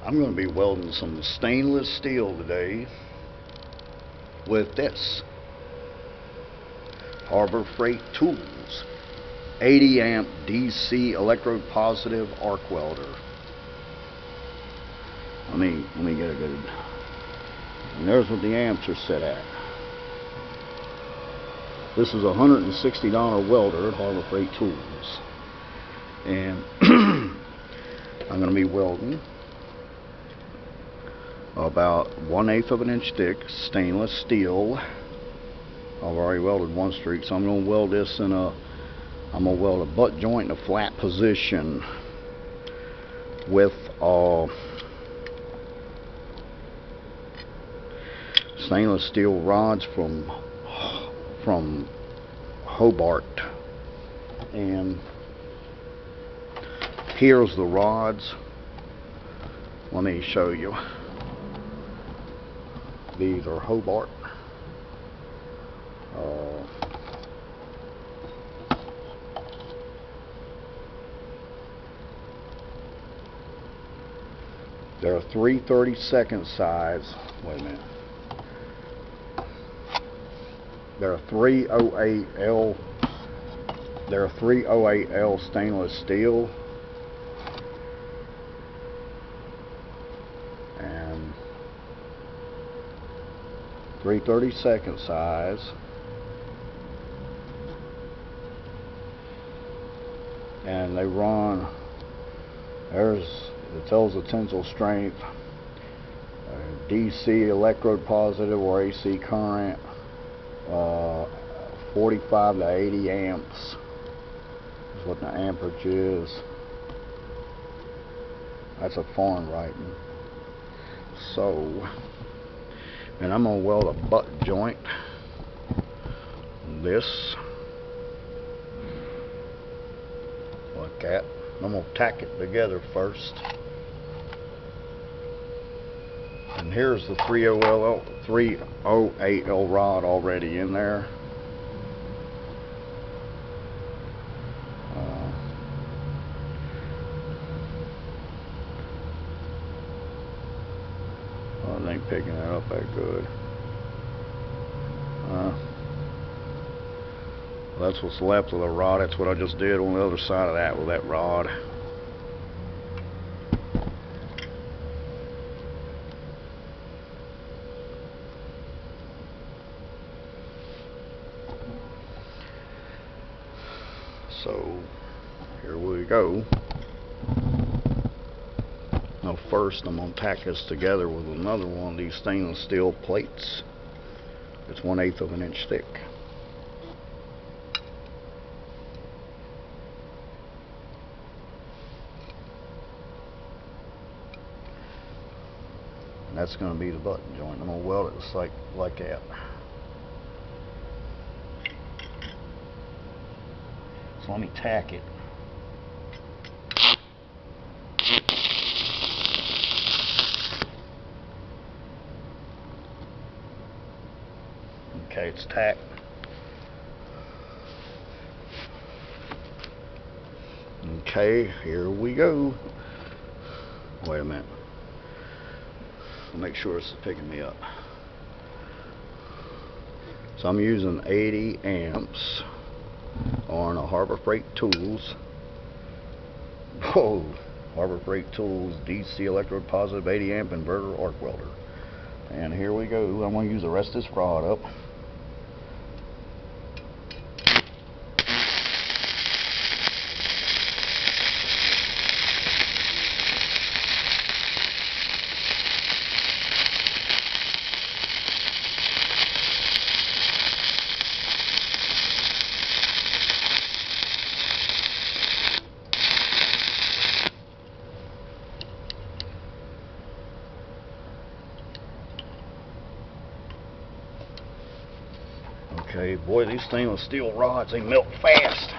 I'm going to be welding some stainless steel today with this Harbor Freight Tools 80 amp DC electrode positive arc welder. Let me get a good, and there's what the amps are set at. This is a $160 welder at Harbor Freight Tools, and I'm going to be welding about 1/8 of an inch thick stainless steel. I've already welded one streak, so I'm going to weld this in a, I'm going to weld a butt joint in a flat position with stainless steel rods from Hobart. And here's the rods. Let me show you. These are Hobart. They're 3/32 size. Wait a minute. They're a 308L. They're a 308L stainless steel, and 3/32 size, and they run. It tells the tensile strength, DC electrode positive or AC current, 45 to 80 amps is what the amperage is. That's a foreign writing. So, and I'm going to weld a butt joint. This, like that. I'm going to tack it together first. And here's the 308L rod already in there. Well, it ain't picking that up that good. That's what's left of the rod. That's what I just did on the other side of that with that rod. So here we go. Now first I'm going to tack this together with another one of these stainless steel plates. It's 1/8 of an inch thick. And that's going to be the button joint. I'm going to weld it just like that. So let me tack it. Okay, it's tacked. Okay, here we go. Wait a minute. I'll make sure it's picking me up. So I'm using 80 amps on a Harbor Freight Tools. Whoa, Harbor Freight Tools DC electrode positive 80 amp inverter arc welder. And here we go. I'm going to use the rest of this rod up. Okay, boy, these stainless steel rods, they melt fast.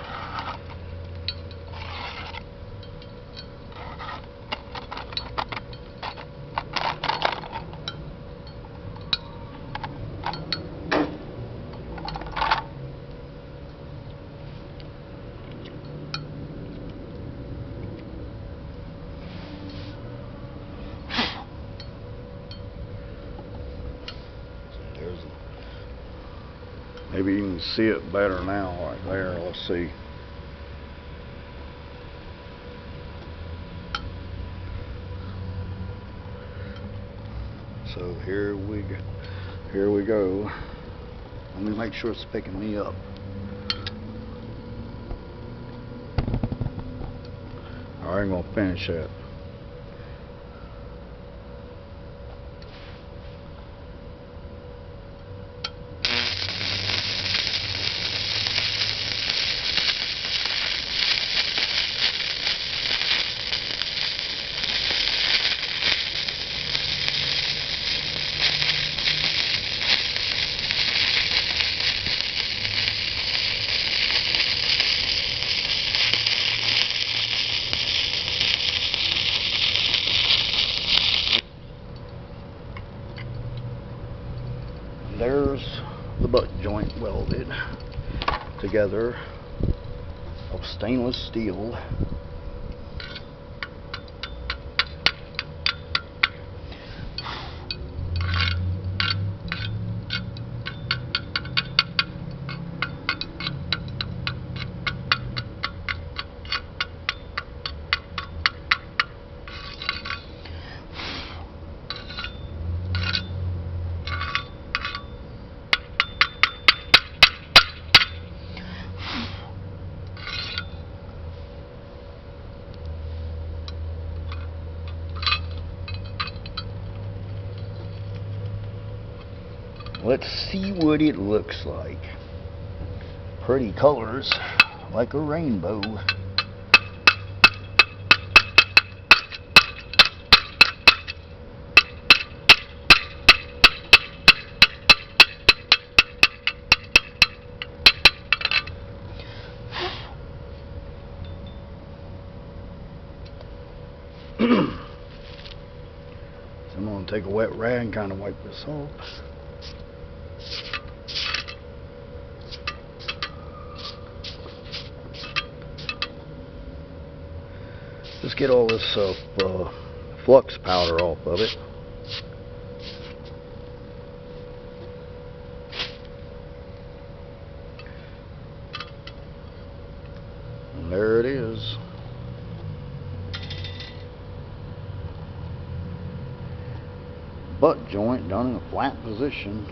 Maybe you can see it better now right there. Let's see. So here we go. Let me make sure it's picking me up. Alright, I'm gonna finish that. There's the butt joint welded together of stainless steel. Let's see what it looks like. Pretty colors, like a rainbow. So I'm going to take a wet rag and kind of wipe this off. Just get all this flux powder off of it. And there it is. Butt joint done in a flat position.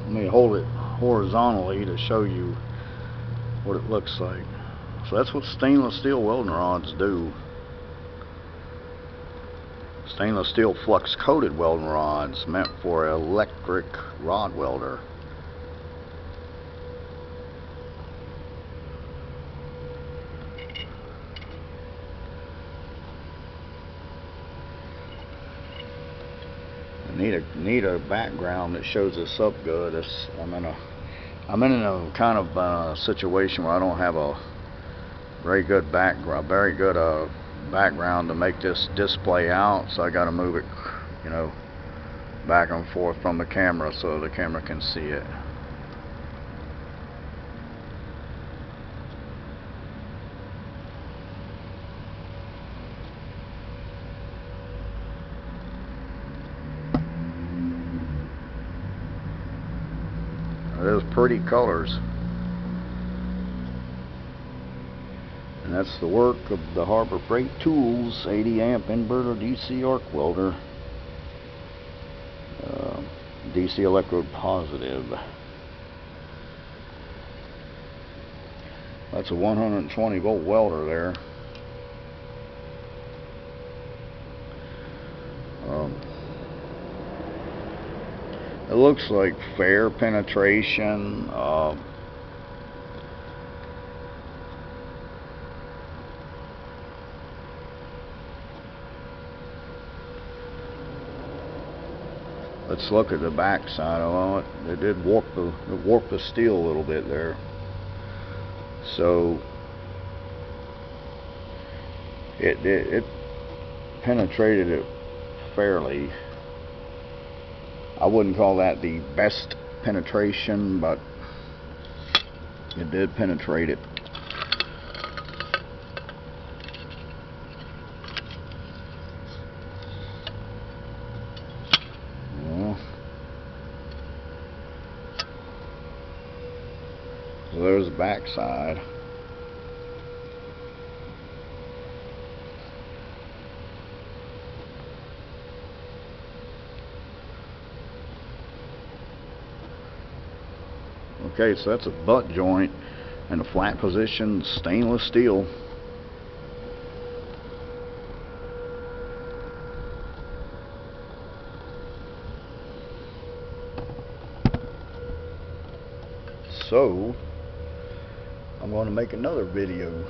Let me hold it horizontally to show you what it looks like. So that's what stainless steel welding rods do. Stainless steel flux coated welding rods meant for an electric rod welder. Need a background that shows this up good. I'm in a kind of situation where I don't have a very good background to make this display out, so I got to move it, you know, back and forth from the camera so the camera can see it. Those pretty colors. And that's the work of the Harbor Freight Tools 80 amp inverter DC arc welder. DC electrode positive. That's a 120 volt welder there. It looks like fair penetration. Let's look at the back side. Oh, it did warp the steel a little bit there. So it penetrated it fairly. I wouldn't call that the best penetration, but it did penetrate it. So there's the back side. Okay, so that's a butt joint and a flat position stainless steel. So I'm going to make another video